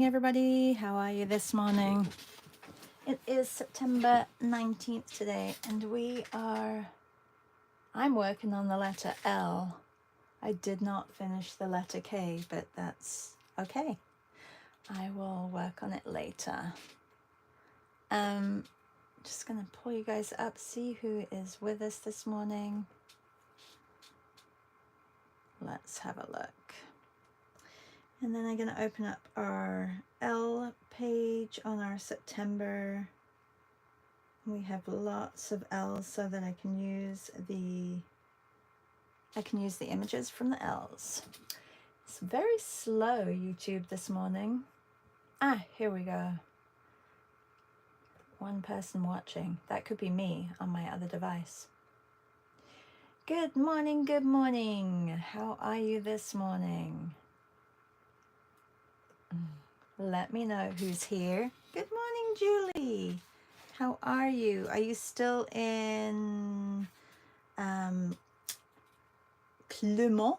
Everybody, how are you this morning? It is September 19th today, and I'm working on the letter L. I did not finish the letter K, but that's okay. I will work on it later. Just gonna pull you guys up, see who is with us this morning. Let's have a look. And then I'm going to open up our L page on our September. We have lots of L's so that I can use the images from the L's. It's very slow, YouTube, this morning. Here we go. One person watching. That could be me on my other device. Good morning, good morning. How are you this morning? Let me know who's here. Good morning, Julie. How are you? Are you still in Clermont?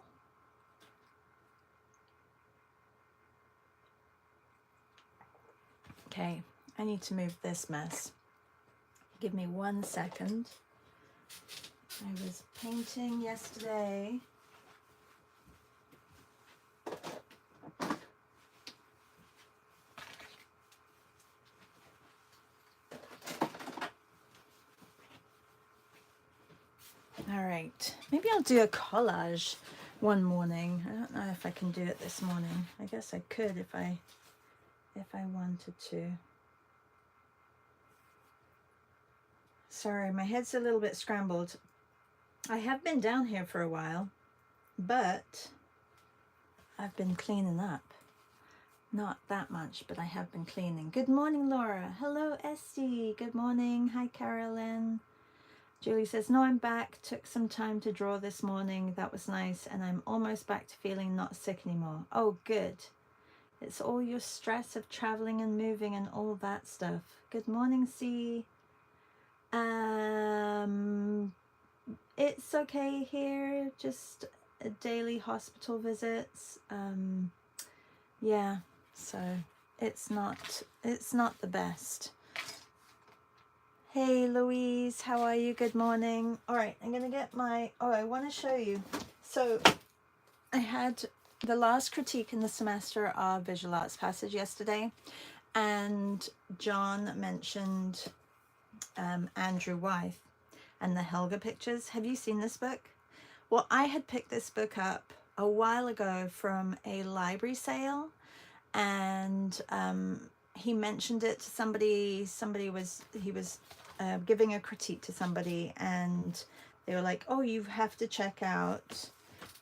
Okay, I need to move this mess. Give me 1 second. I was painting yesterday. All right, maybe I'll do a collage one morning. I don't know if I can do it this morning. I guess I could if I wanted to. Sorry, my head's a little bit scrambled. I have been down here for a while, but I've been cleaning up. Not that much, but I have been cleaning. Good morning, Laura. Hello, Esty. Good morning. Hi, Carolyn. Julie says, no, I'm back. Took some time to draw this morning. That was nice. And I'm almost back to feeling not sick anymore. Oh, good. It's all your stress of traveling and moving and all that stuff. Good morning, C. It's okay here. Just daily hospital visits. Yeah, so it's not the best. Hey Louise, how are you? Good morning. All right, I'm gonna get I want to show you. So I had the last critique in the semester of visual arts passage yesterday, and John mentioned Andrew Wyeth and the Helga pictures. Have you seen this book? Well, I had picked this book up a while ago from a library sale, and he mentioned it to somebody. He was giving a critique to somebody, and they were like, oh, you have to check out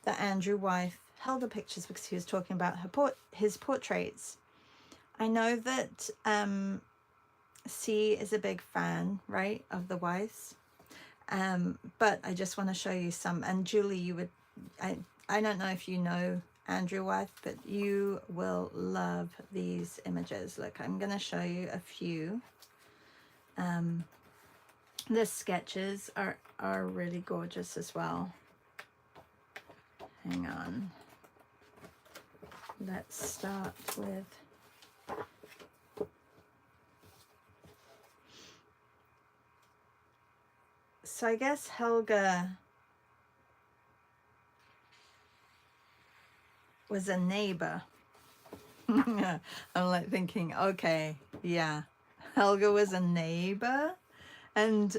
the Andrew Wyeth Helga pictures, because he was talking about his portraits. I know that C is a big fan, right, of the Wyeths, but I just want to show you some. And Julie, I don't know if you know Andrew Wyeth, but you will love these images. Look, I'm going to show you a few. The sketches are really gorgeous as well. Hang on. Let's start with so I guess Helga was a neighbor. I'm like thinking, okay, yeah, Helga was a neighbor. And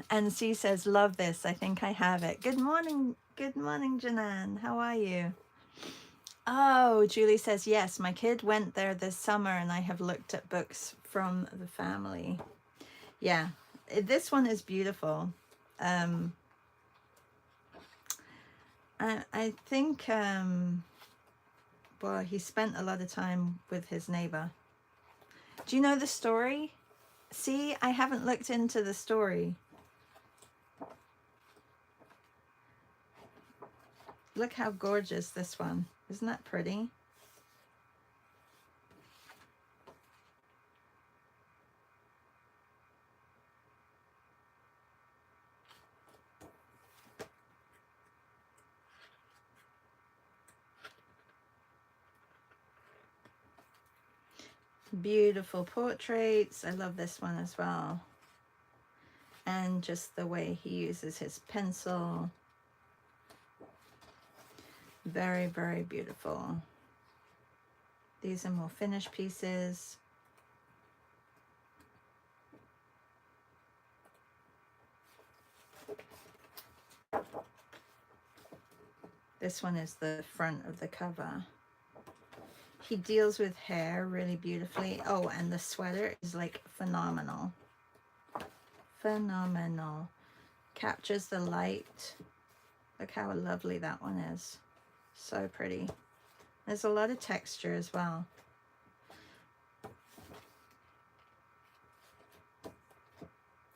and C says, love this. I think I have it. Good morning, Janan. How are you? Oh, Julie says, yes, my kid went there this summer and I have looked at books from the family. Yeah, this one is beautiful. I think, well, he spent a lot of time with his neighbor. Do you know the story? See, I haven't looked into the story. Look how gorgeous this one. Isn't that pretty? Beautiful portraits. I love this one as well. And just the way he uses his pencil. Very, very beautiful. These are more finished pieces. This one is the front of the cover. He deals with hair really beautifully. Oh, and the sweater is like phenomenal. Phenomenal. Captures the light. Look how lovely that one is. So pretty. There's a lot of texture as well.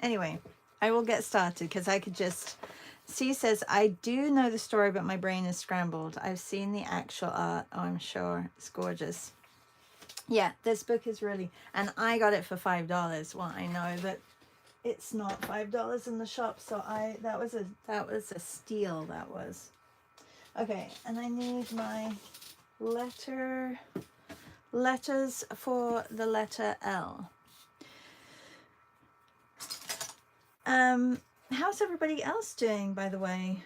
Anyway, I will get started because I could just... C says, I do know the story, but my brain is scrambled. I've seen the actual art. Oh, I'm sure. It's gorgeous. Yeah, this book is really... And I got it for $5. Well, I know that it's not $5 in the shop, so that was a steal, that was. Okay, and I need my letters for the letter L. How's everybody else doing, by the way?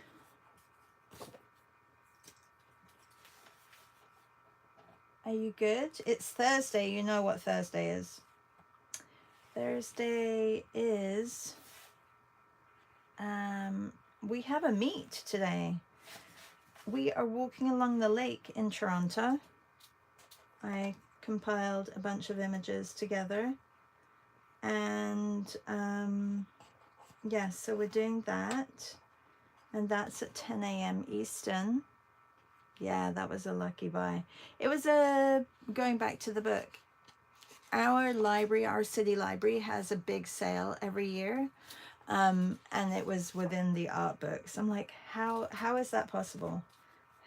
Are you good? It's Thursday. You know what Thursday is. Thursday is, we have a meet today. We are walking along the lake in Toronto. I compiled a bunch of images together. And, yeah, so we're doing that. And that's at 10 a.m. Eastern. Yeah, that was a lucky buy. It was going back to the book. Our library, our city library, has a big sale every year. And it was within the art books. I'm like, how is that possible?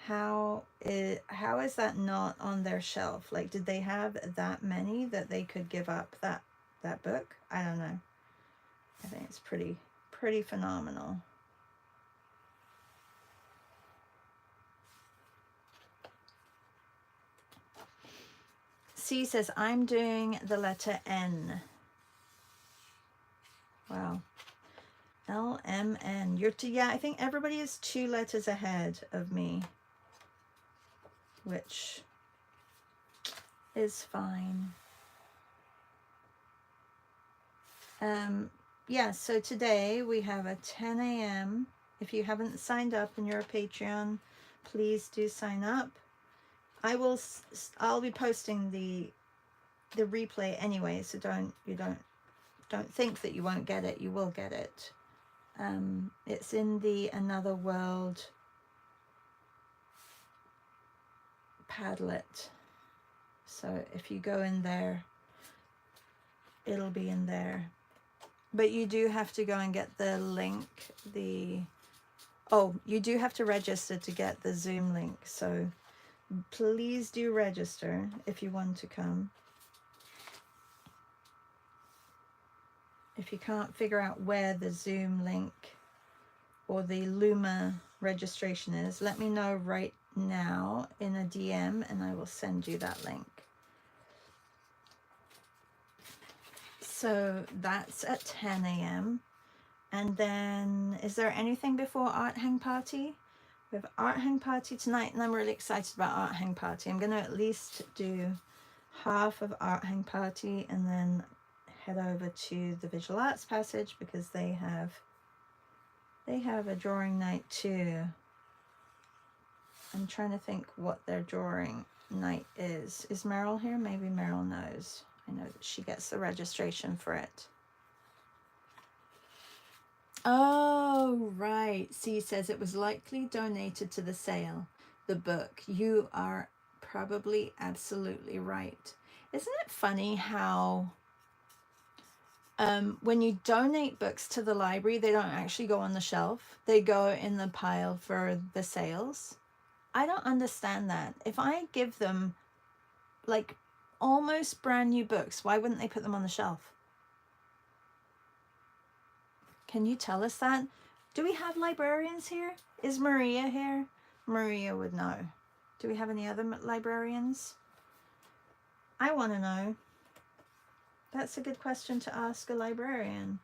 How is that not on their shelf? Like, did they have that many that they could give up that book? I don't know. I think it's pretty phenomenal. C says, I'm doing the letter N. Wow. L-M-N. Yeah, I think everybody is 2 letters ahead of me, which is fine. Yeah, so today we have a 10 a.m. If you haven't signed up and you're a Patreon, please do sign up. I'll be posting the replay anyway, so don't think that you won't get it. You will get it. It's in the Another World Padlet. So if you go in there, it'll be in there. But you do have to go and get the link. You do have to register to get the Zoom link. So please do register if you want to come. If you can't figure out where the Zoom link or the Luma registration is, let me know right now in a DM and I will send you that link. So that's at 10 a.m. And then, is there anything before Art Hang Party? We have Art Hang Party tonight, and I'm really excited about Art Hang Party. I'm going to at least do half of Art Hang Party and then head over to the Visual Arts Passage because they have a drawing night too. I'm trying to think what their drawing night is. Is Meryl here? Maybe Meryl knows. I know that she gets the registration for it. Oh, right. C says it was likely donated to the sale, the book. You are probably absolutely right. Isn't it funny how when you donate books to the library, they don't actually go on the shelf. They go in the pile for the sales. I don't understand that. If I give them like almost brand new books, why wouldn't they put them on the shelf? Can you tell us that? Do we have librarians here? Is Maria here? Maria would know. Do we have any other librarians? I want to know. That's a good question to ask a librarian.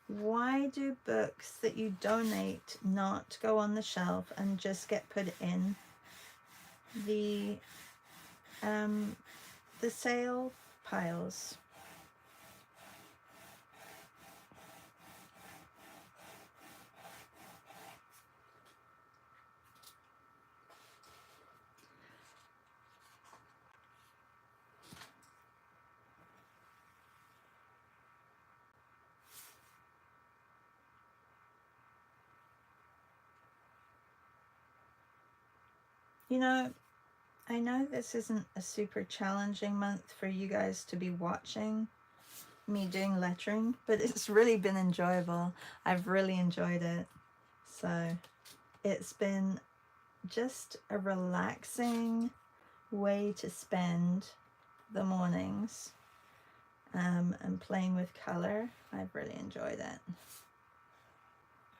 Why do books that you donate not go on the shelf and just get put in the sale piles? You know, I know this isn't a super challenging month for you guys to be watching me doing lettering, but it's really been enjoyable. I've really enjoyed it. So it's been just a relaxing way to spend the mornings and playing with color. I've really enjoyed it.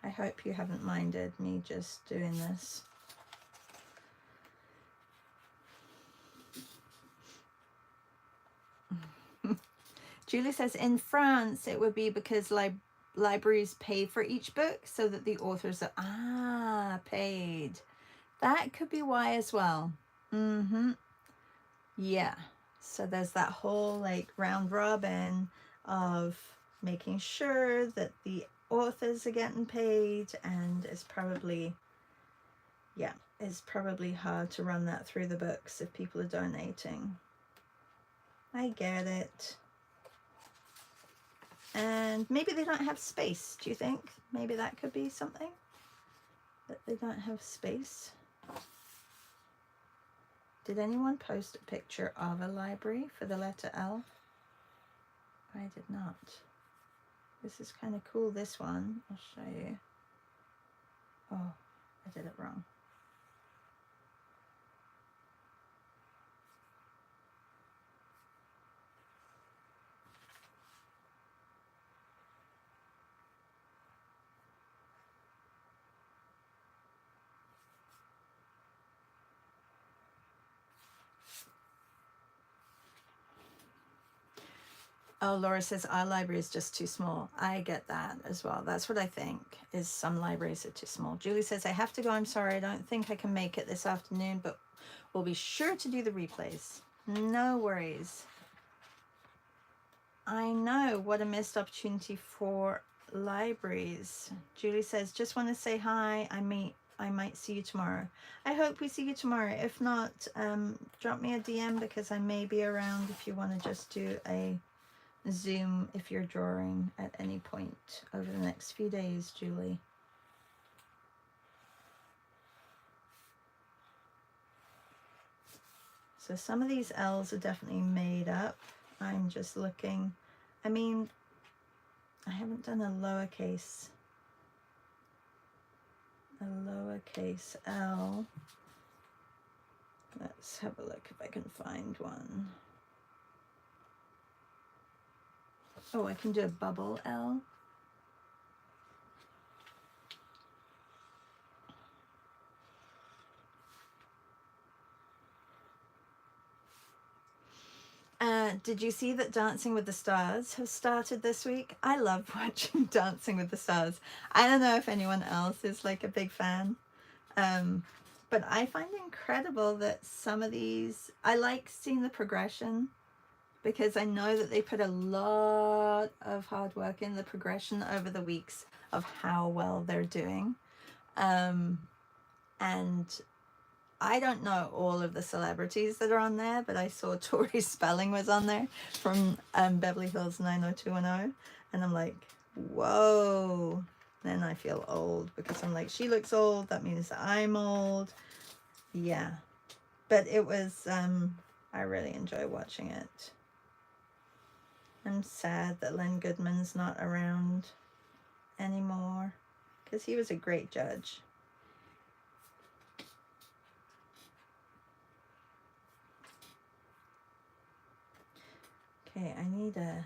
I hope you haven't minded me just doing this. Julie says, in France, it would be because libraries pay for each book so that the authors are paid. That could be why as well. Yeah. So there's that whole like round robin of making sure that the authors are getting paid, and it's probably, yeah, it's probably hard to run that through the books if people are donating. I get it. And maybe they don't have space. Do you think maybe that could be something, that they don't have space? Did anyone post a picture of a library for the letter L? I did not. This is kind of cool, this one. I'll show you. Oh, I did it wrong. Oh, Laura says our library is just too small. I get that as well. That's what I think, is some libraries are too small. Julie says, I have to go. I'm sorry. I don't think I can make it this afternoon, but we'll be sure to do the replays. No worries. I know, what a missed opportunity for libraries. Julie says, just want to say hi. I might see you tomorrow. I hope we see you tomorrow. If not, drop me a DM, because I may be around if you want to just do a Zoom if you're drawing at any point over the next few days, Julie. So some of these L's are definitely made up. I'm just looking. I mean, I haven't done a lowercase L. Let's have a look if I can find one. Oh, I can do a bubble L. Did you see that Dancing with the Stars has started this week? I love watching Dancing with the Stars. I don't know if anyone else is like a big fan. But I find it incredible that some of these, I like seeing the progression, because I know that they put a lot of hard work in the progression over the weeks of how well they're doing. And I don't know all of the celebrities that are on there, but I saw Tori Spelling was on there from Beverly Hills 90210, and I'm like, whoa. Then I feel old, because I'm like, she looks old, that means I'm old. Yeah, but it was, I really enjoy watching it. I'm sad that Len Goodman's not around anymore, because he was a great judge. Okay, I need a,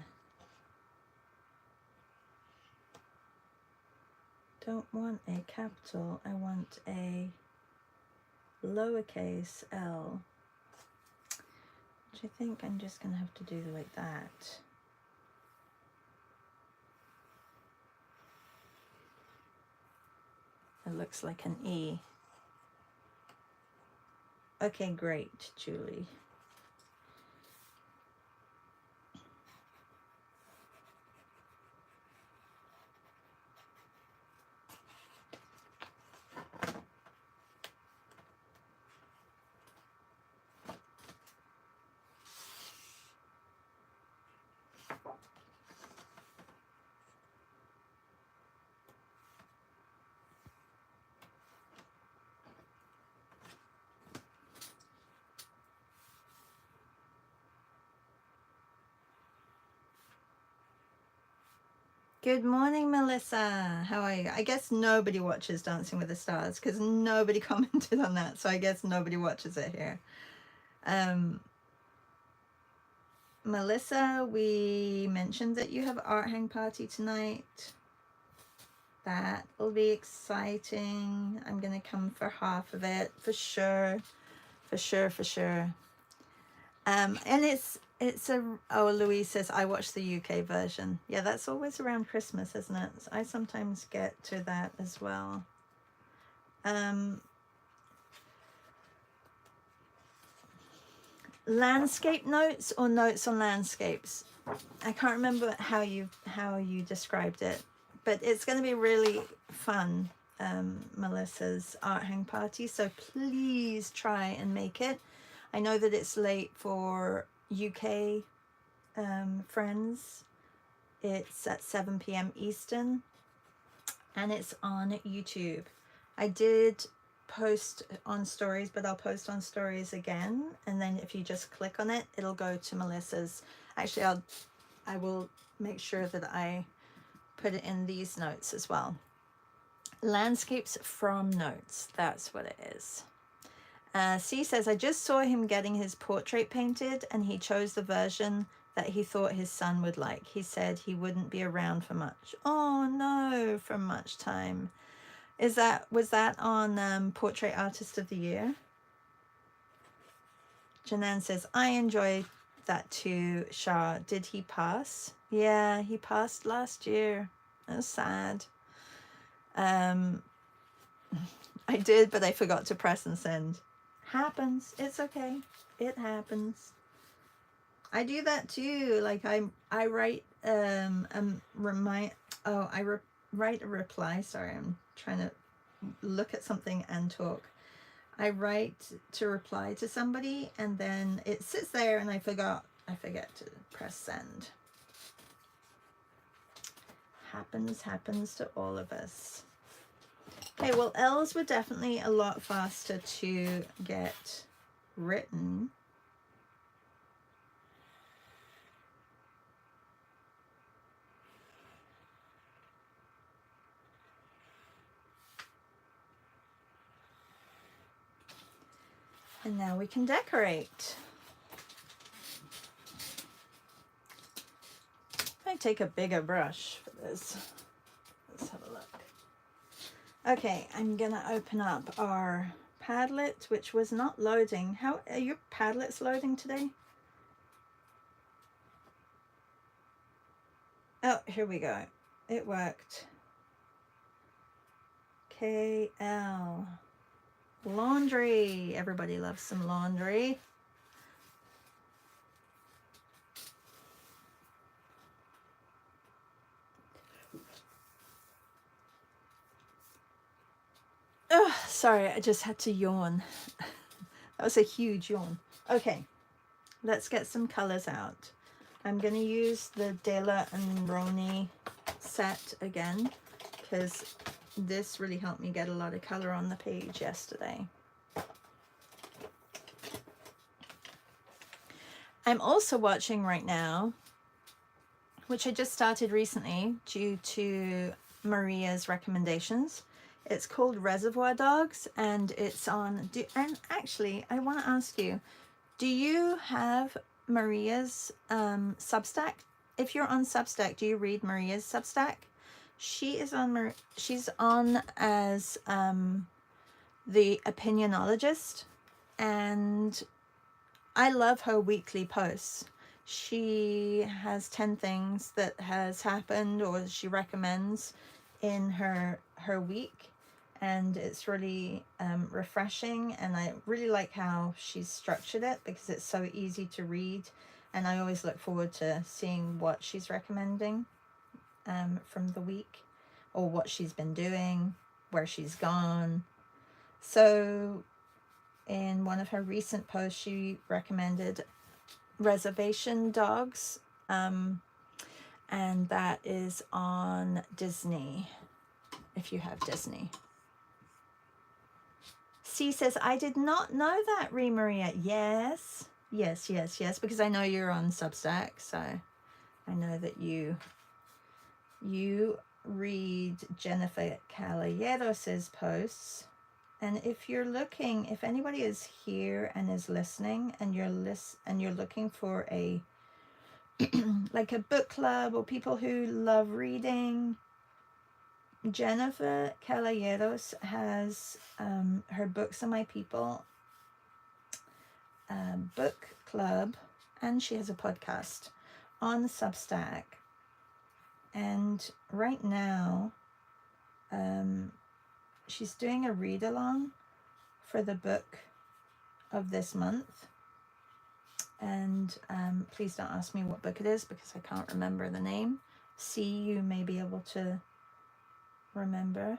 don't want a capital, I want a lowercase L, which I think I'm just gonna have to do like that. It looks like an E. Okay, great, Julie. Good morning, Melissa. How are you? I guess nobody watches Dancing with the Stars because nobody commented on that, so I guess nobody watches it here. Melissa, we mentioned that you have art hang party tonight. That will be exciting. I'm gonna come for half of it for sure, for sure, for sure. And it's a, oh, Louise says I watched the UK version. Yeah, that's always around Christmas, isn't it? I sometimes get to that as well. Landscape notes or notes on landscapes? I can't remember how you described it, but it's going to be really fun. Melissa's art hang party, so please try and make it. I know that it's late for UK friends. It's at 7 p.m. Eastern and it's on YouTube. I did post on stories, but I'll post on stories again, and then if you just click on it, it'll go to Melissa's. Actually, I will make sure that I put it in these notes as well. Landscapes from notes, that's what it is. C says, I just saw him getting his portrait painted and he chose the version that he thought his son would like. He said he wouldn't be around for much. Oh no, for much time. Was that on Portrait Artist of the Year? Janan says, I enjoyed that too, Shah. Did he pass? Yeah, he passed last year. That was sad. I did, but I forgot to press and send. Happens. It's okay. It happens. I do that too. Like I write write a reply. Sorry, I'm trying to look at something and talk. I write to reply to somebody and then it sits there and I forget to press send. Happens to all of us. Okay, well, L's were definitely a lot faster to get written. And now we can decorate. I take a bigger brush for this. Let's have a look. Okay, I'm gonna open up our Padlet, which was not loading. How are your Padlets loading today? Oh, here we go. It worked. KL. Laundry. Everybody loves some laundry. Oh, sorry, I just had to yawn. That was a huge yawn. Okay, let's get some colors out. I'm going to use the Dela and Roni set again because this really helped me get a lot of color on the page yesterday. I'm also watching right now, which I just started recently due to Maria's recommendations. It's called Reservoir Dogs and it's on, and actually I want to ask you, do you have Maria's Substack? If you're on Substack, do you read Maria's Substack? She is on, she's on as the opinionologist, and I love her weekly posts. She has 10 things that has happened or she recommends in her week, and it's really refreshing, and I really like how she's structured it because it's so easy to read, and I always look forward to seeing what she's recommending from the week, or what she's been doing, where she's gone. So in one of her recent posts, she recommended Reservation Dogs, and that is on Disney, if you have Disney. C says, I did not know that, Maria. Yes, because I know you're on Substack, so I know that you read Jennifer Caballeros's posts. And if you're looking, if anybody is here and is listening, and you're looking for a like a book club, or people who love reading, Jennifer Caballeros has her Books Are My People book club, and she has a podcast on Substack. And right now, she's doing a read along for the book of this month. And please don't ask me what book it is because I can't remember the name. See, you may be able to remember.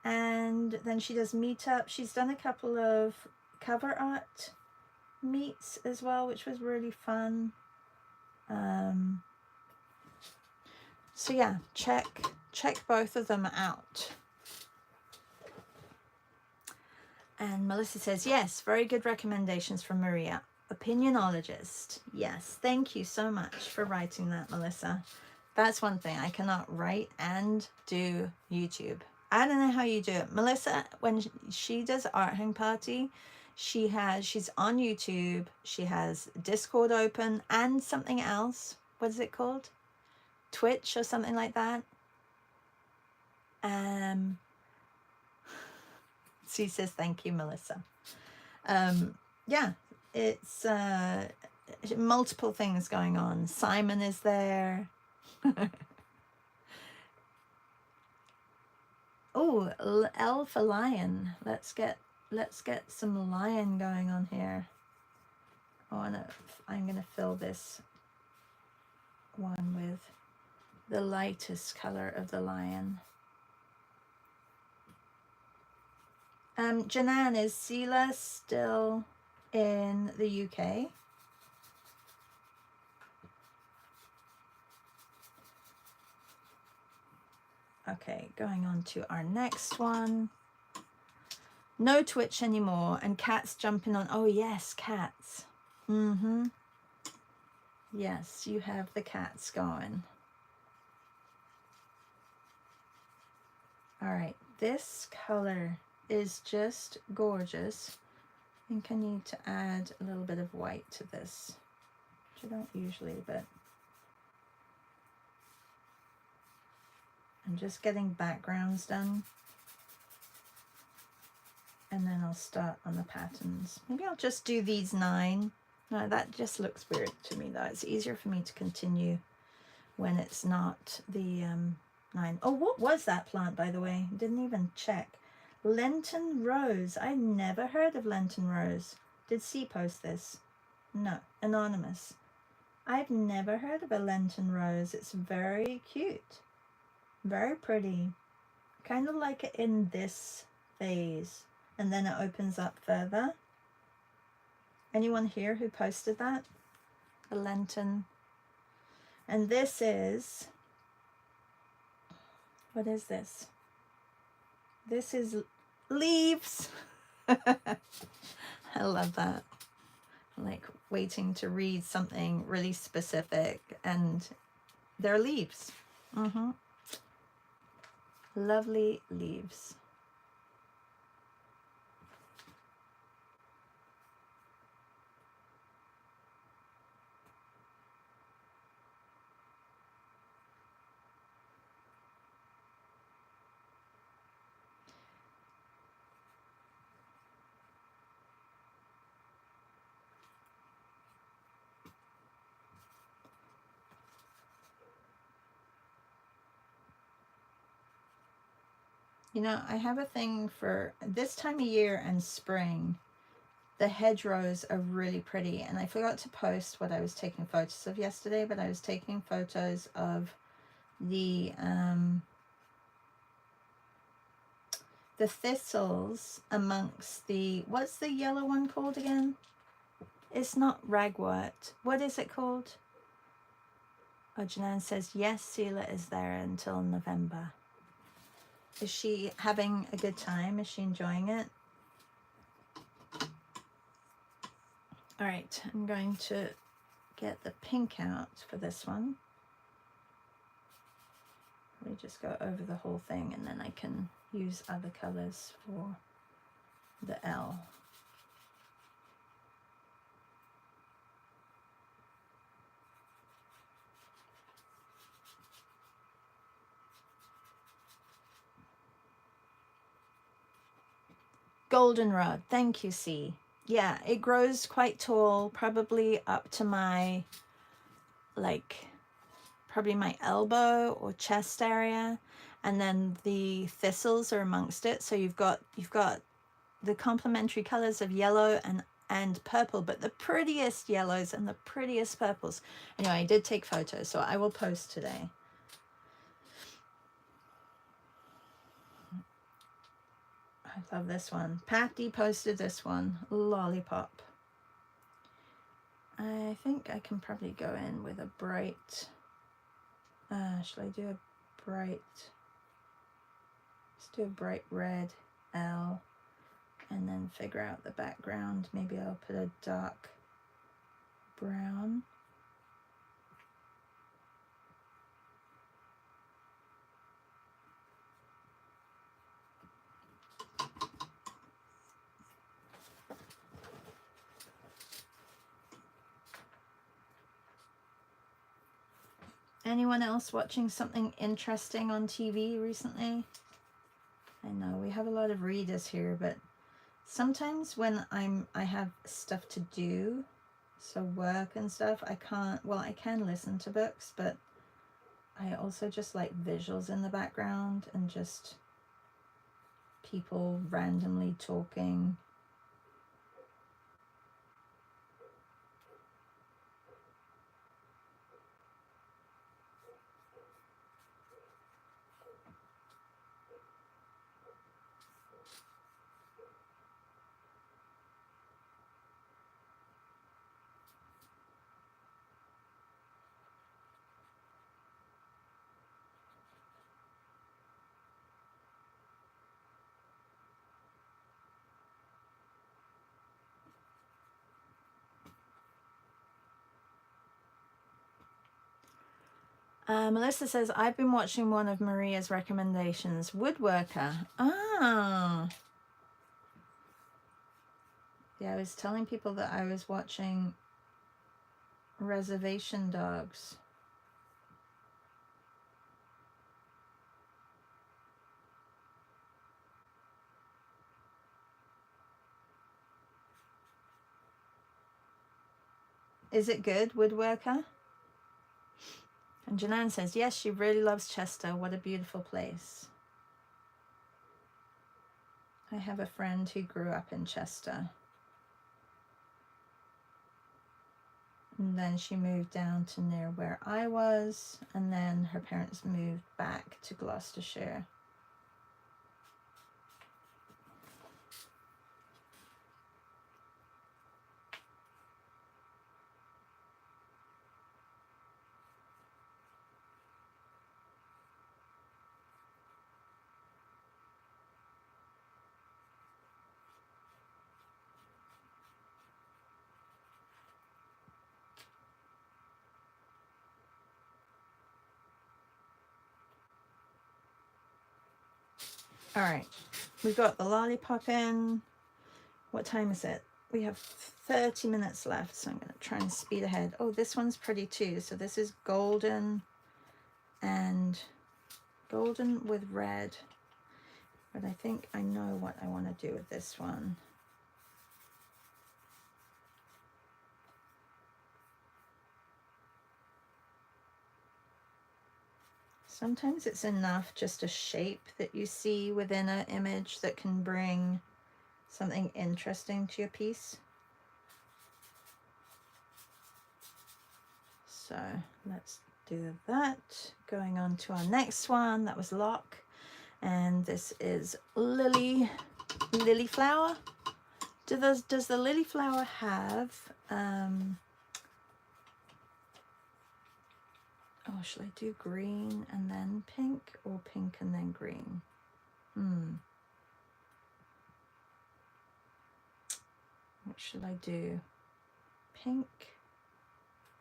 And then she does meetup. She's done a couple of cover art meets as well, which was really fun. So yeah, check both of them out. And Melissa says, yes, very good recommendations from Maria, opinionologist. Yes, thank you so much for writing that, Melissa. That's one thing, I cannot write and do YouTube. I don't know how you do it. Melissa, when she does Art Hang Party, she's on YouTube, she has Discord open, and something else. What is it called? Twitch or something like that. She says, thank you, Melissa. Yeah, it's multiple things going on. Simon is there. Oh, L for lion. Let's get some lion going on here. I'm gonna fill this one with the lightest color of the lion. Janan, is Sela still in the UK? Okay, going on to our next one. No Twitch anymore, and cats jumping on. Oh yes, cats. Yes, you have the cats going. All right, this color is just gorgeous. I think I need to add a little bit of white to this, which I don't usually, but I'm just getting backgrounds done, and then I'll start on the patterns. Maybe I'll just do these 9. No, that just looks weird to me though. It's easier for me to continue when it's not the 9. Oh, what was that plant, by the way? Didn't even check. Lenten Rose. I never heard of Lenten Rose. Did C post this? No. Anonymous. I've never heard of a Lenten Rose. It's very cute. Very pretty. Kind of like it in this phase. And then it opens up further. Anyone here who posted that? A Lenten. And this is... What is this? This is leaves. I love that. I'm like waiting to read something really specific, and they're leaves. Lovely leaves. You know, I have a thing for this time of year and spring. The hedgerows are really pretty, and I forgot to post what I was taking photos of yesterday, but I was taking photos of the thistles amongst the, what's the yellow one called again? It's not ragwort. What is it called? Oh, Janan says, yes, Seela is there until November. Is she having a good time? Is she enjoying it? All right, I'm going to get the pink out for this one. Let me just go over the whole thing, and then I can use other colors for the L. Goldenrod, thank you, C. Yeah, it grows quite tall, probably up to my, like, probably my elbow or chest area, and then the thistles are amongst it. So you've got the complementary colors of yellow and purple, but the prettiest yellows and the prettiest purples. Anyway, I did take photos, so I will post today. I love this one. Patty posted this one, Lollipop. I think I can probably go in with a bright, should I do a bright, let's do a bright red L, and then figure out the background. Maybe I'll put a dark brown. Anyone else watching something interesting on TV recently? I know we have a lot of readers here, but sometimes when I have stuff to do, so work and stuff, I can't, well, I can listen to books, but I also just like visuals in the background and just people randomly talking. Melissa says, I've been watching one of Maria's recommendations, Woodworker. Ah. Yeah, I was telling people that I was watching Reservation Dogs. Is it good, Woodworker? And Janan says, yes, she really loves Chester. What a beautiful place. I have a friend who grew up in Chester. And then she moved down to near where I was, and then her parents moved back to Gloucestershire. All right, we've got the lollipop in. What time is it? We have 30 minutes left, so I'm going to try and speed ahead. Oh, this one's pretty too. So this is golden and golden with red. But I think I know what I want to do with this one. Sometimes it's enough just a shape that you see within an image that can bring something interesting to your piece. So let's do that. Going on to our next one. That was Lock. And this is Lily Flower. Does the lily flower have oh, should I do green and then pink, or pink and then green? What should I do? Pink,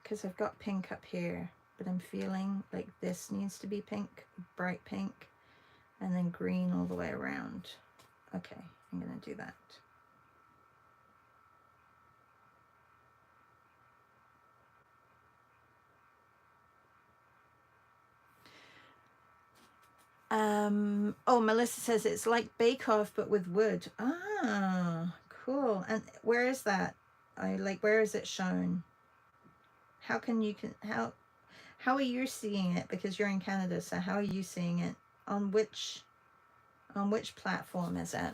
because I've got pink up here, but I'm feeling like this needs to be pink, bright pink, and then green all the way around. Okay, I'm gonna do that. Oh, Melissa says it's like Bake Off but with wood. Ah, cool. And where is that? Where is it shown? How are you seeing it? Because you're in Canada, so how are you seeing it? On which platform is it?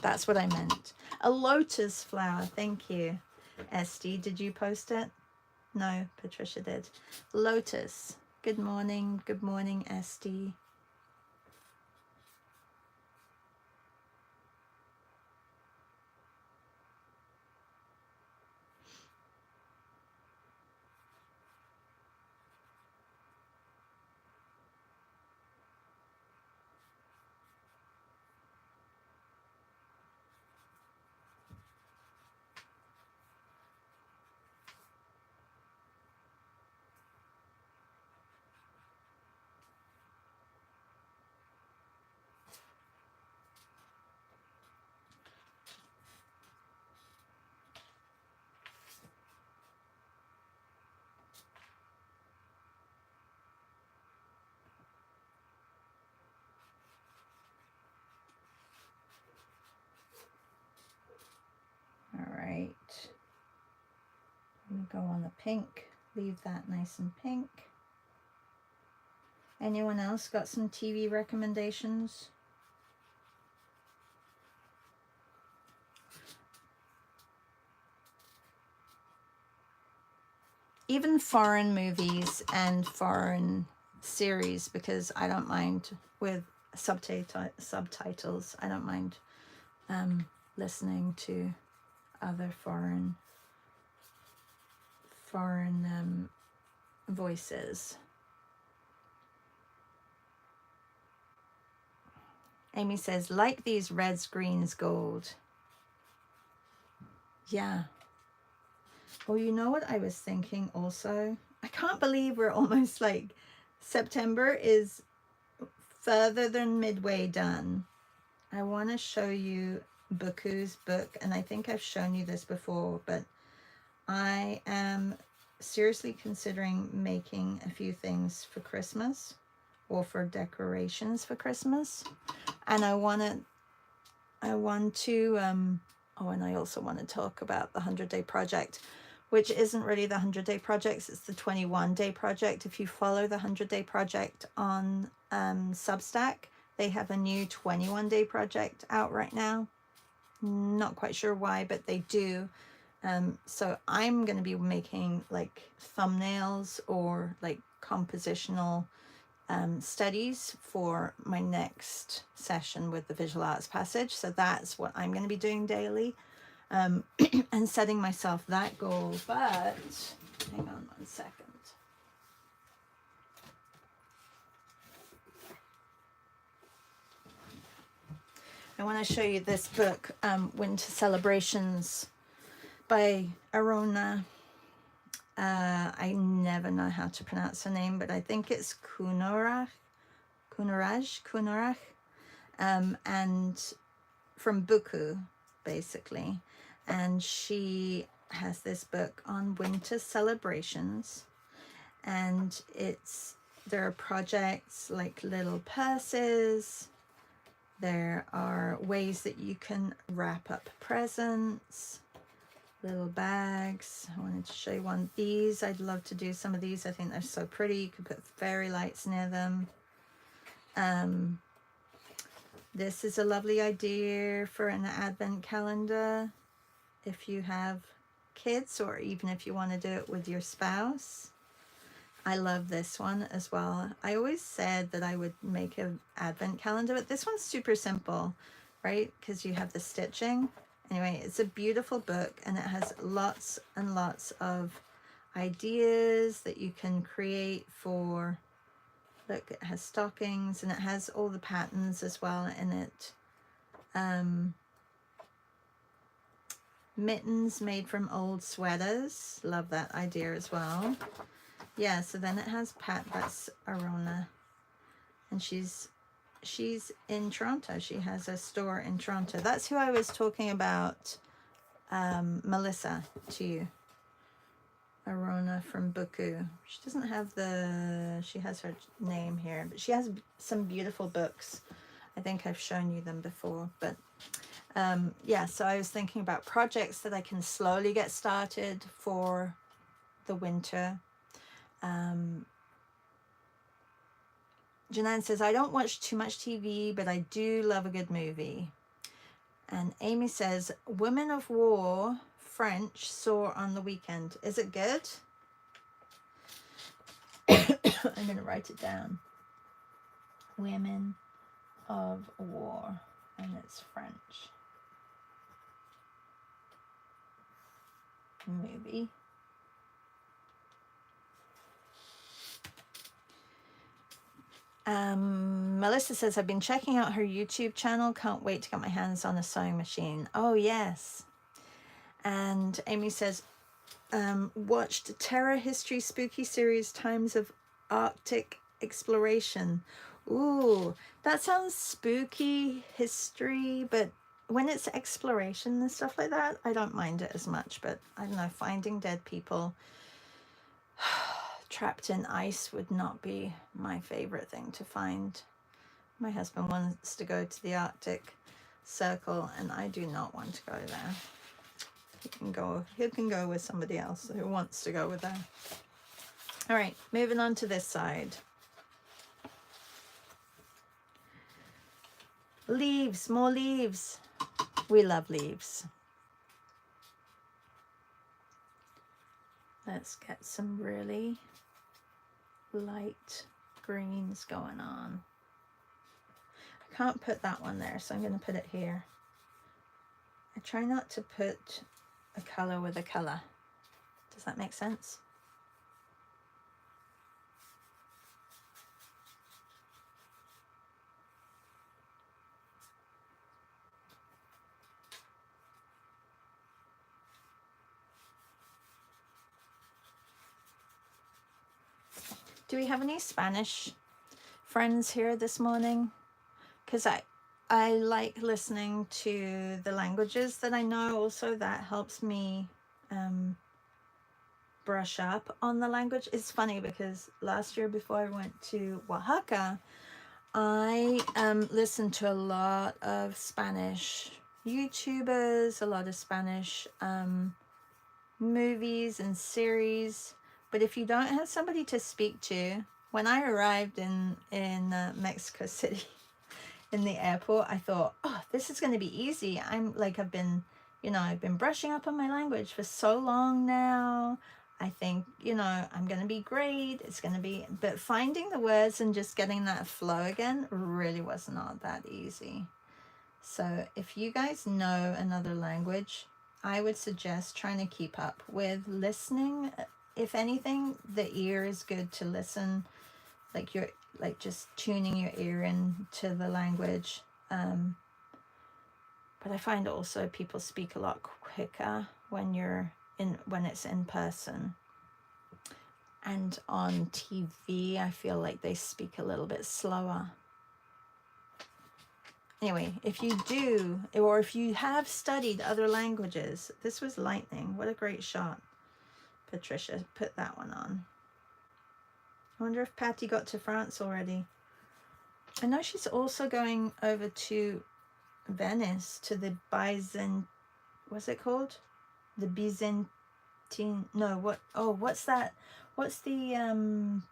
That's what I meant. A lotus flower. Thank you. Esty, did you post it? No, Patricia did. Lotus. Good morning. Good morning, Esty. All right. I'm gonna go on the pink. Leave that nice and pink. Anyone else got some TV recommendations? Even foreign movies and foreign series, because I don't mind with subtitles. I don't mind listening to other foreign voices. Amy says, like these reds, greens, gold. Yeah. Oh, you know what I was thinking also? I can't believe we're almost like September is further than midway done. I want to show you Buku's book, and I think I've shown you this before, but I am seriously considering making a few things for Christmas, or for decorations for Christmas. And I want to oh, and I also want to talk about the 100-day project, which isn't really the 100-day project, it's the 21-day project. If you follow the 100-day project on Substack, they have a new 21-day project out right now. Not quite sure why, but they do. So I'm going to be making like thumbnails or like compositional studies for my next session with the visual arts passage. So that's what I'm going to be doing daily, and setting myself that goal. But hang on 1 second. I want to show you this book, Winter Celebrations by Arona. I never know how to pronounce her name, but I think it's Kunaraj, and from Buku, basically. And she has this book on winter celebrations, and there are projects like little purses. There are ways that you can wrap up presents, little bags. I wanted to show you one of these. I'd love to do some of these. I think they're so pretty. You could put fairy lights near them. This is a lovely idea for an advent calendar if you have kids, or even if you want to do it with your spouse. I love this one as well. I always said that I would make an advent calendar, but this one's super simple, right? Because you have the stitching. Anyway, it's a beautiful book, and it has lots and lots of ideas that you can create for, look, it has stockings, and it has all the patterns as well in it. Mittens made from old sweaters. Love that idea as well. Yeah, so then it has that's Arona, and she's in Toronto. She has a store in Toronto. That's who I was talking about, Melissa, to you. Arona from Buku. She doesn't have she has her name here, but she has some beautiful books. I think I've shown you them before, but yeah, so I was thinking about projects that I can slowly get started for the winter. Janan says, I don't watch too much TV, but I do love a good movie. And Amy says, Women of War, French, saw on the weekend. Is it good? I'm going to write it down. Women of War, and it's French. Movie. Melissa says, I've been checking out her YouTube channel. Can't wait to get my hands on a sewing machine. Oh, yes. And Amy says, watched Terror History Spooky Series Times of Arctic Exploration. Ooh, that sounds spooky history, but when it's exploration and stuff like that, I don't mind it as much. But I don't know, finding dead people trapped in ice would not be my favorite thing to find. My husband wants to go to the Arctic Circle, and I do not want to go there. He can go with somebody else who wants to go with there. All right, moving on to this side. Leaves, more leaves. We love leaves. Let's get some really light greens going on. I can't put that one there, so I'm going to put it here. I try not to put a color with a color. Does that make sense? Do we have any Spanish friends here this morning? Because I like listening to the languages that I know. Also, that helps me brush up on the language. It's funny because last year before I went to Oaxaca, I listened to a lot of Spanish YouTubers, a lot of Spanish movies and series. But if you don't have somebody to speak to, when I arrived in Mexico City in the airport, I thought, oh, this is going to be easy. I've been brushing up on my language for so long now. I think, I'm going to be great. It's going to be, but finding the words and just getting that flow again really was not that easy. So if you guys know another language, I would suggest trying to keep up with listening. If anything, the ear is good to listen, like just tuning your ear in to the language. But I find also people speak a lot quicker when it's in person. And on TV, I feel like they speak a little bit slower. Anyway, if you do, or if you have studied other languages, this was lightning. What a great shot. Patricia, put that one on. I wonder if Patty got to France already. I know she's also going over to Venice to the what's it called? The Byzantine, no, what, oh, what's that? What's the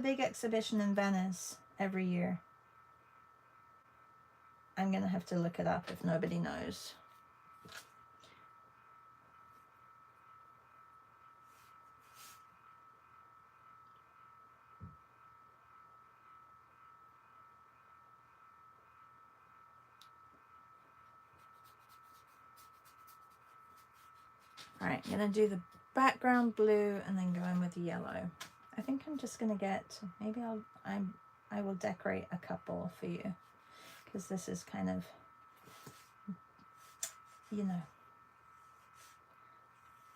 big exhibition in Venice every year? I'm going to have to look it up if nobody knows. All right, I'm going to do the background blue and then go in with the yellow. I think I'm just going to get, maybe I will decorate a couple for you, because this is kind of, you know,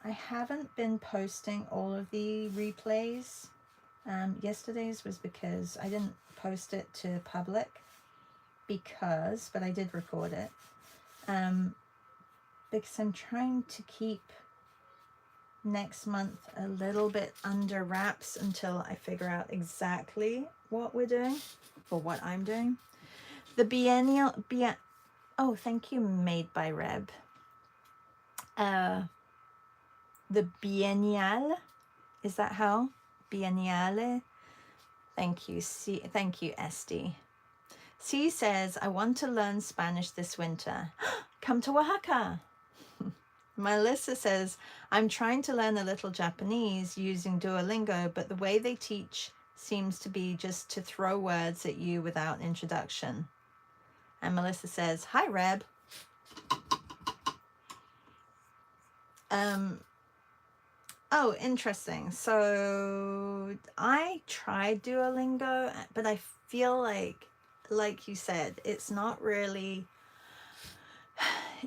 I haven't been posting all of the replays. Yesterday's was because I didn't post it to public but I did record it, because I'm trying to keep next month a little bit under wraps until I figure out exactly what we're doing, or what I'm doing. The biennial, oh, thank you, Made by Reb. The biennial, is that how? Bienniale? Thank you, thank you, Esty. C says, I want to learn Spanish this winter. Come to Oaxaca. Melissa says, I'm trying to learn a little Japanese using Duolingo, but the way they teach seems to be just to throw words at you without introduction. And Melissa says, hi, Reb. Oh, interesting. So I tried Duolingo, but I feel like you said, it's not really,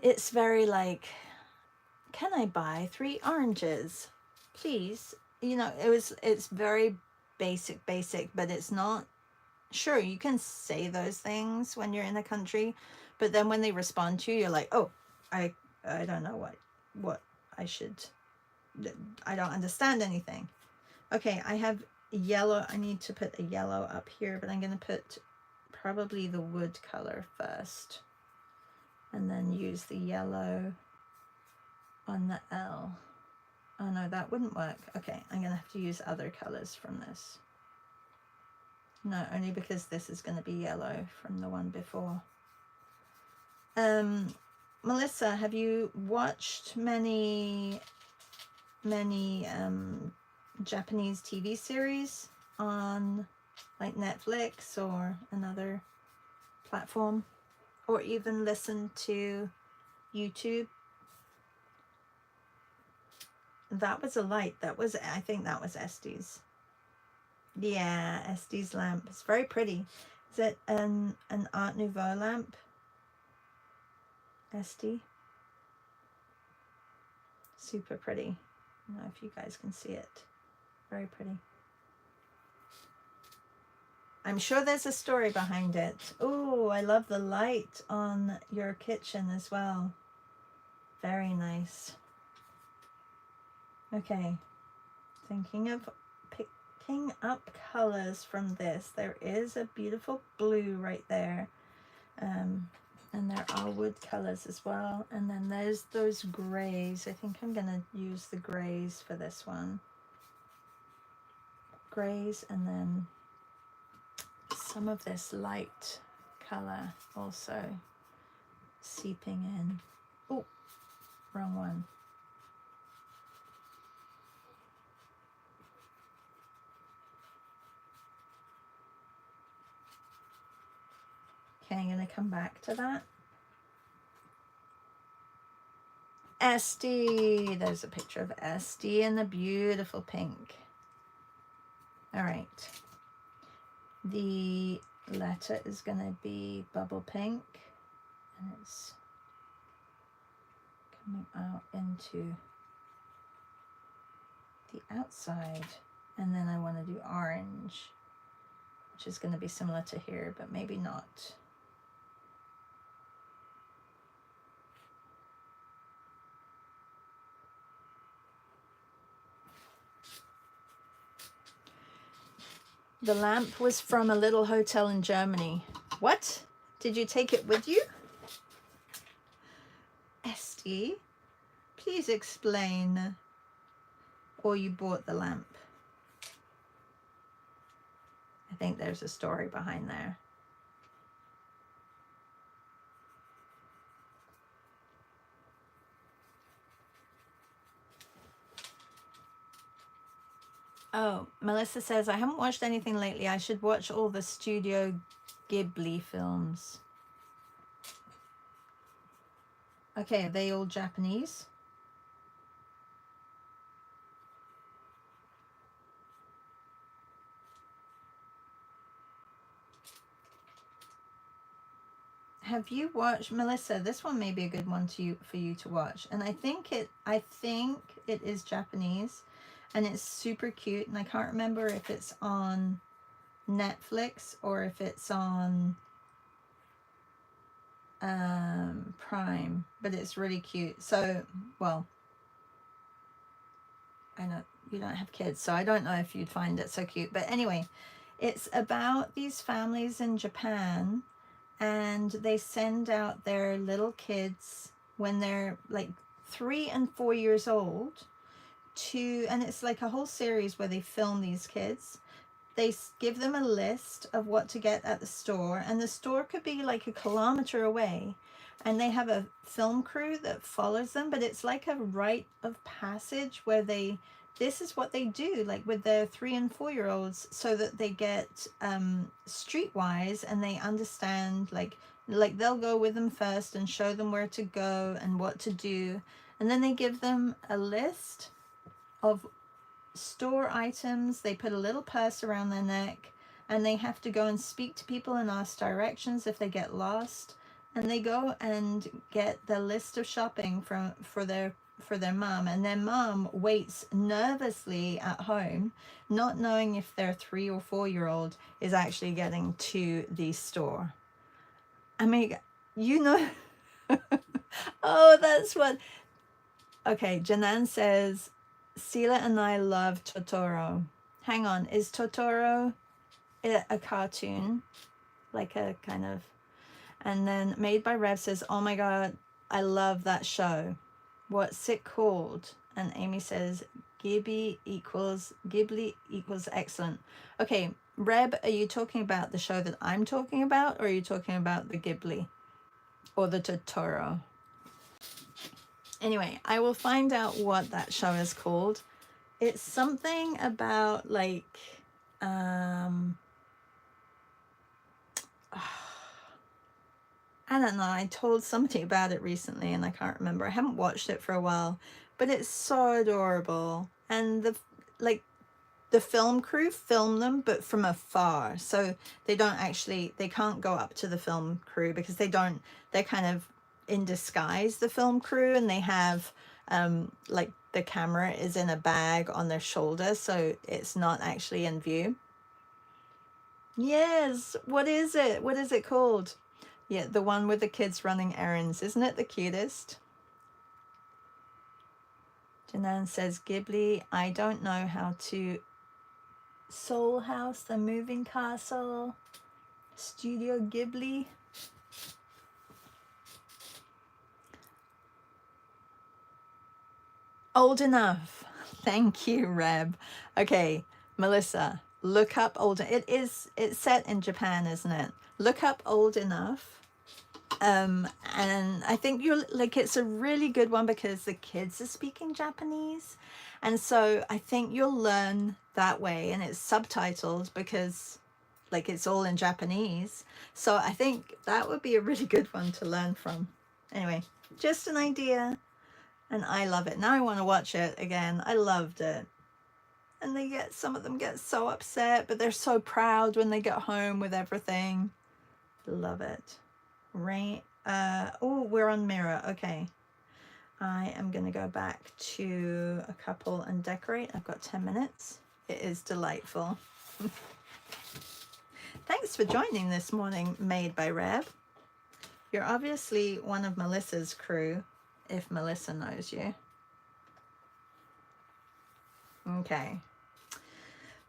it's very like, can I buy 3 oranges, please? You know, it's very basic, but it's not, sure, you can say those things when you're in a country, but then when they respond to you, you're like, oh, I don't know what I should, I don't understand anything. Okay, I have yellow. I need to put a yellow up here, but I'm going to put probably the wood color first, and then use the yellow on the L. Oh no, that wouldn't work. Okay, I'm going to have to use other colors from this. No, only because this is going to be yellow from the one before. Melissa, have you watched many Japanese TV series on like Netflix or another platform, or even listened to YouTube? That was a light. That was, I think that was Estes. Yeah, Estes lamp. It's very pretty. Is it an Art Nouveau lamp? Estes. Super pretty. I don't know if you guys can see it. Very pretty. I'm sure there's a story behind it. Oh, I love the light on your kitchen as well. Very nice. Okay, thinking of picking up colors from this. There is a beautiful blue right there. And there are wood colors as well. And then there's those grays. I think I'm gonna use the grays for this one. Grays, and then some of this light color also seeping in. Oh, wrong one. Okay, I'm going to come back to that. Esty, there's a picture of Esty in the beautiful pink. All right. The letter is going to be bubble pink, and it's coming out into the outside. And then I want to do orange, which is going to be similar to here, but maybe not. The lamp was from a little hotel in Germany. What? Did you take it with you? Esty. Christy, please explain, or you bought the lamp. I think there's a story behind there. Oh, Melissa says, I haven't watched anything lately. I should watch all the Studio Ghibli films. Okay, are they all Japanese? Have you watched, Melissa? This one may be a good one for you to watch. And I think it is Japanese, and it's super cute. And I can't remember if it's on Netflix or if it's on Prime, but it's really cute. So, well, I know you don't have kids, so I don't know if you'd find it so cute. But anyway, it's about these families in Japan, and they send out their little kids when they're like 3 and 4 years old and it's like a whole series where they film these kids. They give them a list of what to get at the store, and the store could be like a kilometer away, and they have a film crew that follows them, but it's like a rite of passage where this is what they do, like with their 3 and 4 year olds, so that they get streetwise, and they understand, like they'll go with them first and show them where to go and what to do, and then they give them a list of store items. They put a little purse around their neck, and they have to go and speak to people and ask directions if they get lost, and they go and get the list of shopping for their mom, and their mom waits nervously at home, not knowing if their 3 or 4 year old is actually getting to the store. I mean, you know. Oh, that's what. Okay, Janan says, Sela and I love Totoro. Hang on, is Totoro a cartoon? Like a kind of... And then Made by Rev says, oh my god, I love that show. What's it called? And Amy says, Ghibli equals excellent. Okay, Reb, are you talking about the show that I'm talking about, or are you talking about the Ghibli or the Totoro? Anyway, I will find out what that show is called. It's something about like I don't know, I told somebody about it recently and I can't remember. I haven't watched it for a while, but it's so adorable. And the film crew film them, but from afar. So they can't go up to the film crew because they're kind of in disguise, the film crew, and they have like the camera is in a bag on their shoulder, so it's not actually in view. Yes, what is it called? Yeah, the one with the kids running errands. Isn't it the cutest? Janan says, Ghibli, I don't know how to... Soul House, The Moving Castle, Studio Ghibli. Old enough. Thank you, Reb. Okay, Melissa, look up old... It's set in Japan, isn't it? Look up Old Enough. And I think you're like, it's a really good one because the kids are speaking Japanese, and so I think you'll learn that way, and it's subtitled because like it's all in Japanese, so I think that would be a really good one to learn from. Anyway, just an idea, and I love it. Now I want to watch it again. I loved it. And some of them get so upset, but they're so proud when they get home with everything. Love it. Right. Oh, we're on Mirror. Okay. I am going to go back to a couple and decorate. I've got 10 minutes. It is delightful. Thanks for joining this morning, Made by Reb. You're obviously one of Melissa's crew, if Melissa knows you. Okay.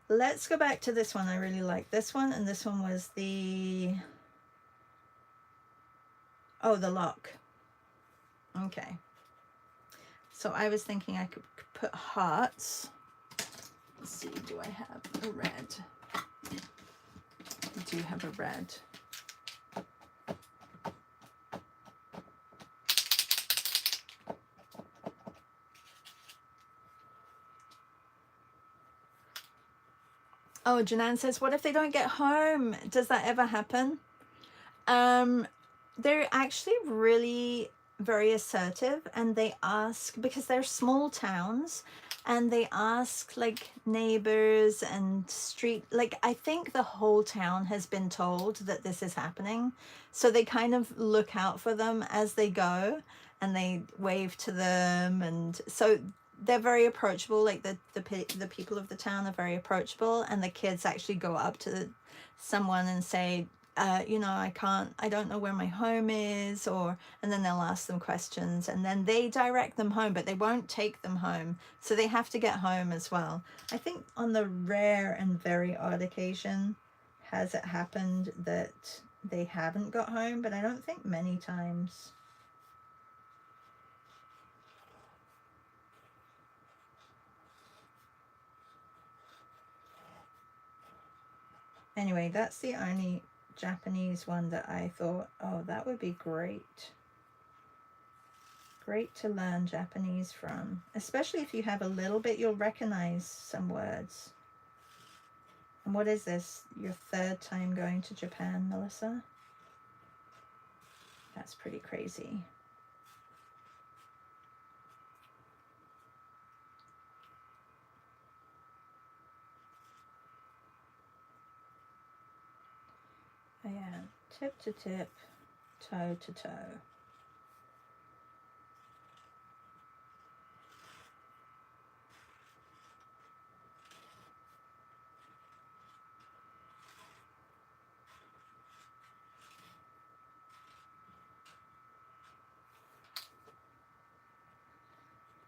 Let's go back to this one. I really like this one, and this one was the... Oh, the lock. Okay. So I was thinking I could put hearts. Let's see, do I have a red? I do have a red. Oh, Janan says, what if they don't get home? Does that ever happen? They're actually really very assertive, and they ask, because they're small towns, and they ask like neighbors and street, like I think the whole town has been told that this is happening. So they kind of look out for them as they go, and they wave to them. And so they're very approachable. Like the people of the town are very approachable, and the kids actually go up to someone and say, you know, I don't know where my home is, and then they'll ask them questions, and then they direct them home, but they won't take them home. So they have to get home as well. I think on the rare and very odd occasion has it happened that they haven't got home, but I don't think many times. Anyway, that's the only Japanese one that I thought, oh, that would be great. Great to learn Japanese from. Especially if you have a little bit, you'll recognize some words. And what is this? Your third time going to Japan, Melissa? That's pretty crazy. Yeah, tip to tip, toe to toe.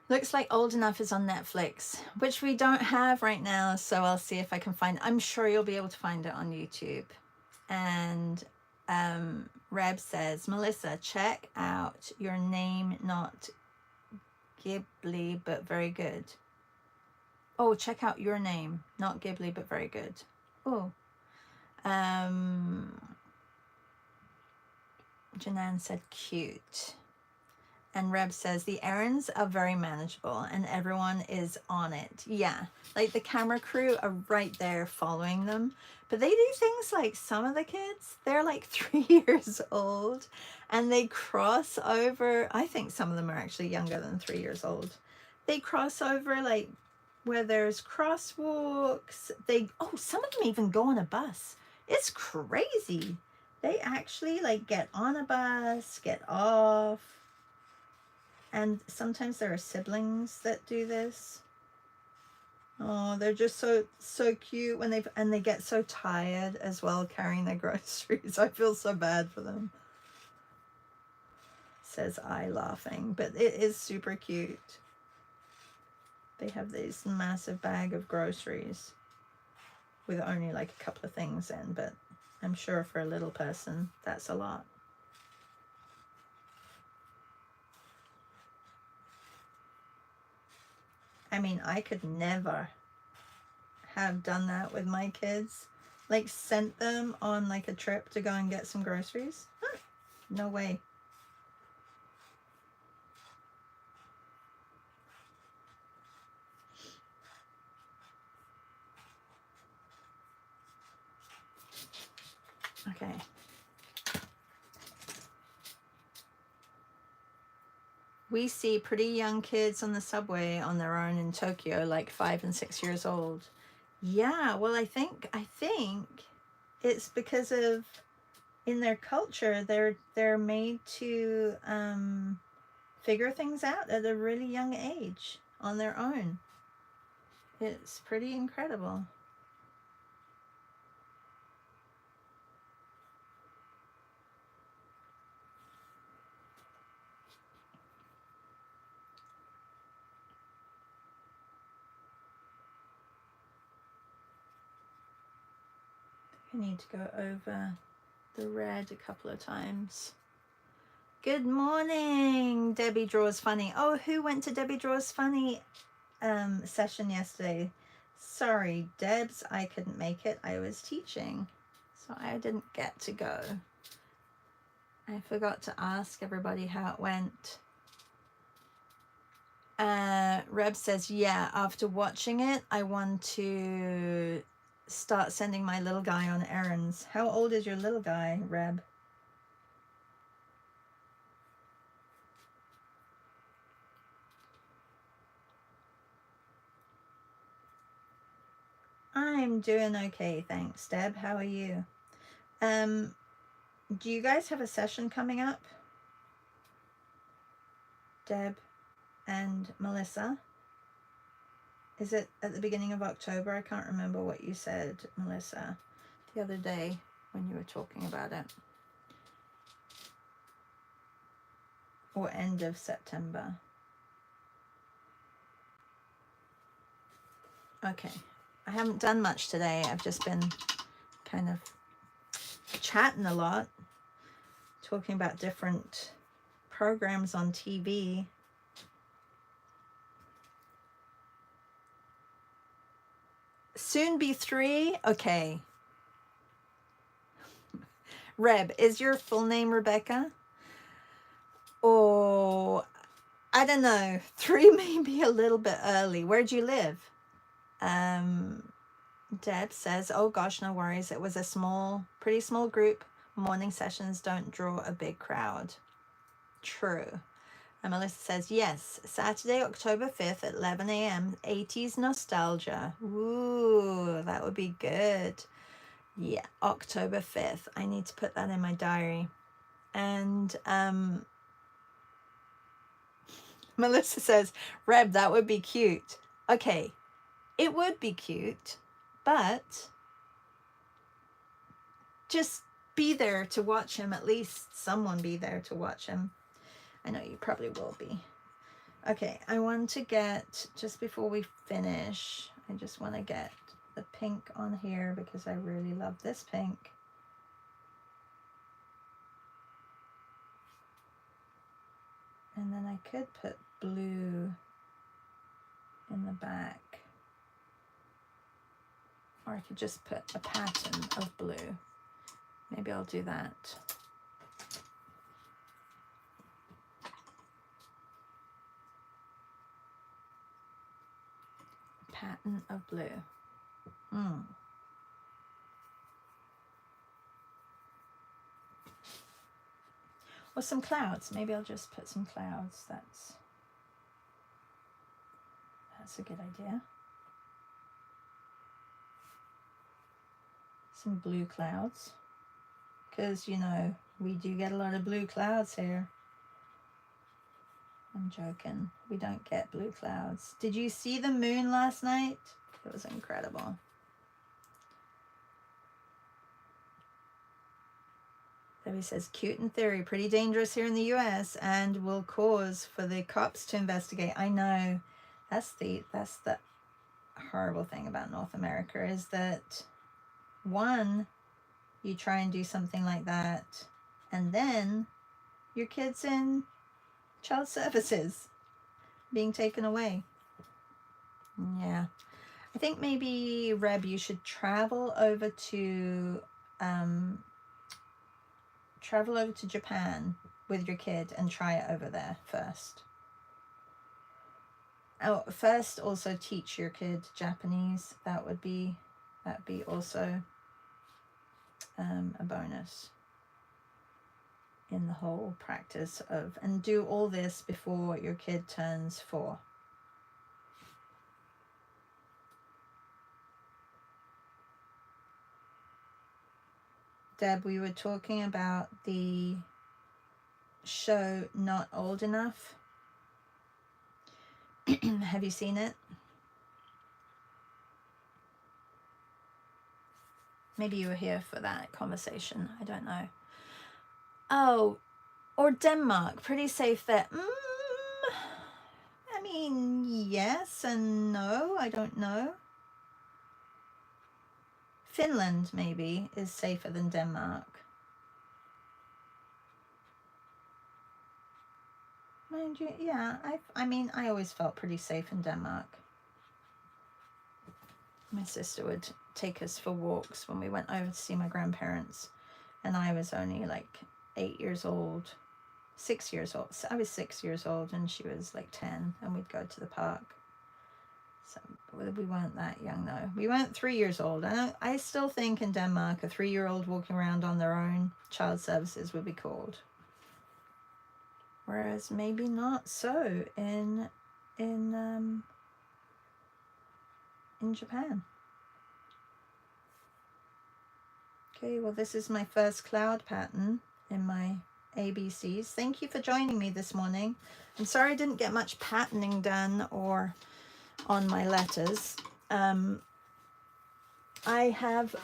Looks like Old Enough is on Netflix, which we don't have right now, so I'll see if I can find. I'm sure you'll be able to find it on YouTube. And Reb says, Melissa, check out Your Name Not Ghibli but Very Good. Oh, check out Your Name Not Ghibli but Very Good. Oh, Janan said cute. And Reb says the errands are very manageable and everyone is on it. Yeah, like the camera crew are right there following them. But they do things like, some of the kids, they're like 3 years old and they cross over. I think some of them are actually younger than 3 years old. They cross over like where there's crosswalks. Some of them even go on a bus. It's crazy. They actually like get on a bus, get off. And sometimes there are siblings that do this. Oh, they're just so cute when they get so tired as well carrying their groceries. I feel so bad for them. Says I, laughing, but it is super cute. They have this massive bag of groceries with only like a couple of things in, but I'm sure for a little person that's a lot. I mean, I could never have done that with my kids. Like sent them on like a trip to go and get some groceries. Huh, no way. Okay. We see pretty young kids on the subway on their own in Tokyo, like 5 and 6 years old. Yeah, well, I think it's because of, in their culture, they're made to figure things out at a really young age on their own. It's pretty incredible. I need to go over the red a couple of times. Good morning, Debbie Draws Funny. Oh, who went to Debbie Draws Funny session yesterday? Sorry, Debs, I couldn't make it. I was teaching, so I didn't get to go. I forgot to ask everybody how it went. Reb says, yeah, after watching it, I want to start sending my little guy on errands. How old is your little guy, Reb? I'm doing okay, thanks, Deb. How are you? Do you guys have a session coming up? Deb and Melissa? Is it at the beginning of October? I can't remember what you said, Melissa, the other day when you were talking about it. Or end of September. Okay. I haven't done much today. I've just been kind of chatting a lot, talking about different programs on TV. Soon be 3? Okay. Reb, is your full name Rebecca? Or, I don't know, 3 may be a little bit early. Where do you live? Deb says, oh gosh, no worries. It was a pretty small group. Morning sessions don't draw a big crowd. True. And Melissa says, yes, Saturday, October 5th at 11 a.m. 80s nostalgia. Ooh, that would be good. Yeah, October 5th. I need to put that in my diary. And Melissa says, Reb, that would be cute. Okay, it would be cute, but just be there to watch him. At least someone be there to watch him. I know you probably will be. Okay, I want to get, just before we finish, I just want to get the pink on here because I really love this pink. And then I could put blue in the back. Or I could just put a pattern of blue. Maybe I'll do that. Pattern of blue. Or some clouds. Maybe I'll just put some clouds. That's a good idea. Some blue clouds. Because, you know, we do get a lot of blue clouds here. I'm joking. We don't get blue clouds. Did you see the moon last night? It was incredible. Debbie says, cute in theory, pretty dangerous here in the US and will cause for the cops to investigate. I know. That's the horrible thing about North America is that, one, you try and do something like that and then your kid's in child services being taken away. Yeah. I think maybe, Reb, you should travel over to Japan with your kid and try it over there first. Oh, first also teach your kid Japanese. That'd be also a bonus in the whole practice of, and do all this before your kid turns 4. Deb, we were talking about the show Not Old Enough. Have you seen it? Maybe you were here for that conversation. I don't know. Oh, or Denmark. Pretty safe there. I mean, yes and no. I don't know. Finland, maybe, is safer than Denmark. Mind you, yeah, I mean, I always felt pretty safe in Denmark. My sister would take us for walks when we went over to see my grandparents, and I was only like 8 years old, 6 years old. I was 6 years old and she was like 10, and we'd go to the park. So we weren't that young though. We weren't 3 years old. I still think in Denmark a 3-year-old walking around on their own, child services would be called. Whereas maybe not so in Japan. Okay, well, this is my first cloud pattern in my ABCs. Thank you for joining me this morning. I'm sorry I didn't get much patterning done or on my letters. I have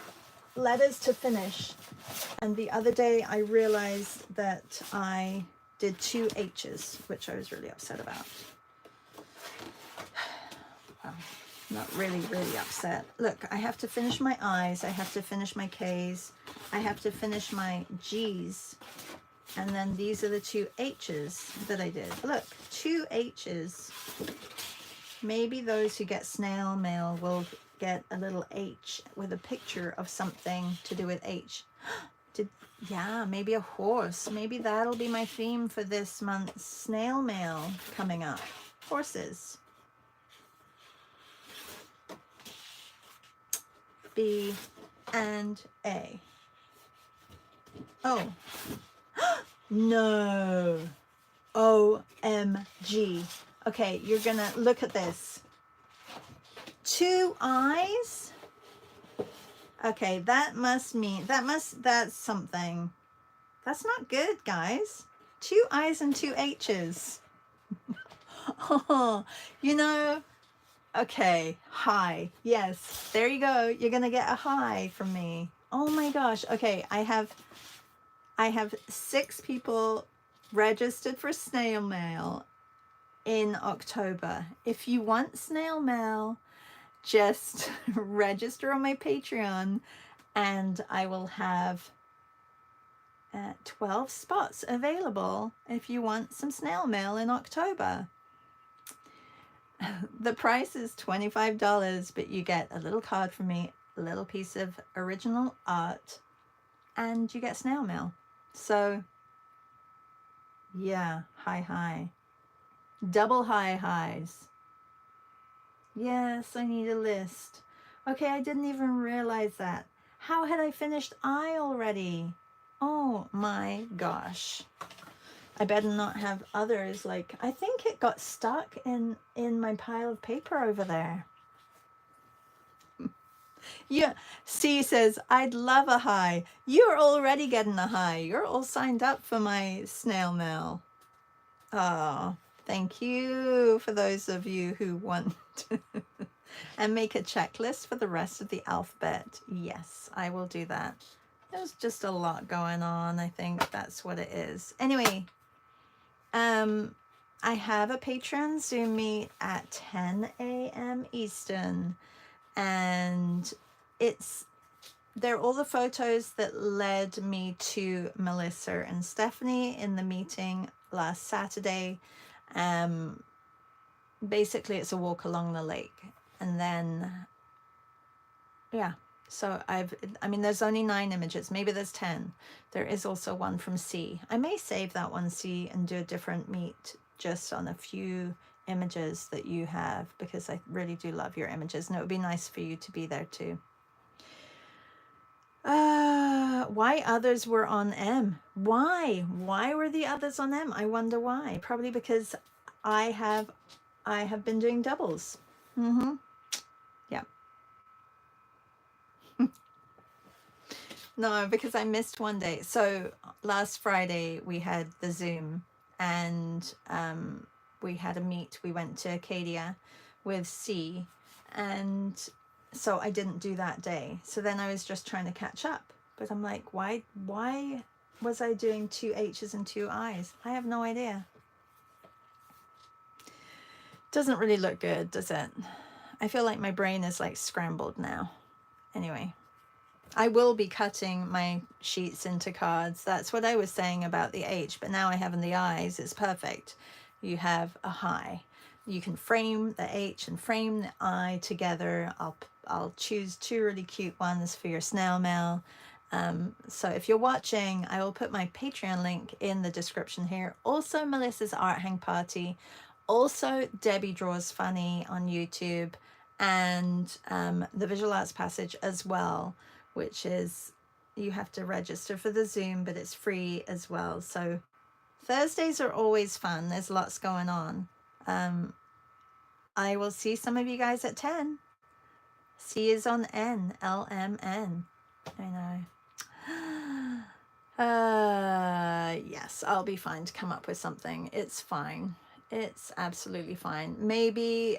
letters to finish, and the other day I realized that I did 2 H's, which I was really upset about. Well, not really upset. Look, I have to finish my I's, I have to finish my K's, I have to finish my G's, and then these are the 2 H's that I did. Look, 2 H's. Maybe those who get snail mail will get a little H with a picture of something to do with H. Yeah, maybe a horse. Maybe that'll be my theme for this month's snail mail coming up. Horses. B and A. Oh. No. OMG. Okay, you're gonna look at this. 2 I's? Okay, that must mean, that's something. That's not good, guys. 2 I's and 2 H's. Oh, you know, okay, hi. Yes, there you go. You're gonna get a hi from me. Oh my gosh. Okay, I have 6 people registered for snail mail in October. If you want snail mail, just register on my Patreon and I will have 12 spots available if you want some snail mail in October. The price is $25, but you get a little card from me, a little piece of original art, and you get snail mail. So yeah, hi. Double highs. Yes, I need a list. Okay, I didn't even realize that. How had I finished I already? Oh my gosh. I better not have others. Like, I think it got stuck in my pile of paper over there. Yeah, C says, I'd love a hi. You're already getting a hi. You're all signed up for my snail mail. Oh, thank you for those of you who want and make a checklist for the rest of the alphabet. Yes, I will do that. There's just a lot going on. I think that's what it is. Anyway, I have a Patreon Zoom meet at 10 a.m. Eastern, and they're all the photos that led me to Melissa and Stephanie in the meeting last Saturday. Basically it's a walk along the lake, and then yeah, so I mean there's only 9 images, maybe there's 10. There is also one from C. I may save that one, C, and do a different meet just on a few images that you have, because I really do love your images, and it would be nice for you to be there too. Why others were on M? Why were the others on M? I wonder why. Probably because I have been doing doubles. Yeah. No, because I missed one day. So last Friday we had the Zoom, and we had a meet. We went to Acadia with C, and so I didn't do that day. So then I was just trying to catch up. But I'm like, why was I doing 2 H's and 2 I's? I have no idea. Doesn't really look good, does it? I feel like my brain is like scrambled now. Anyway, I will be cutting my sheets into cards. That's what I was saying about the H, but now I have in the I's. It's perfect, you have a high. You can frame the H and frame the I together. I'll choose two really cute ones for your snail mail. So if you're watching, I will put my Patreon link in the description here. Also Melissa's Art Hang Party. Also Debbie Draws Funny on YouTube. And the Visual Arts Passage as well, which is, you have to register for the Zoom, but it's free as well. So Thursdays are always fun. There's lots going on. I will see some of you guys at 10. C is on N, LMN. I know. Yes, I'll be fine to come up with something. It's fine. It's absolutely fine. Maybe,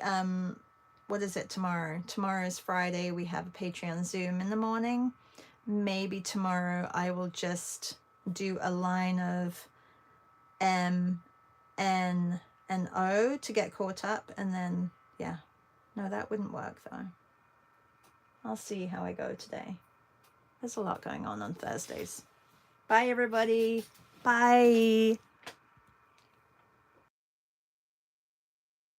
what is it tomorrow? Tomorrow is Friday. We have a Patreon Zoom in the morning. Maybe tomorrow I will just do a line of M, N, and O to get caught up, and then, yeah. No, that wouldn't work though. I'll see how I go today. There's a lot going on Thursdays. Bye, everybody. Bye.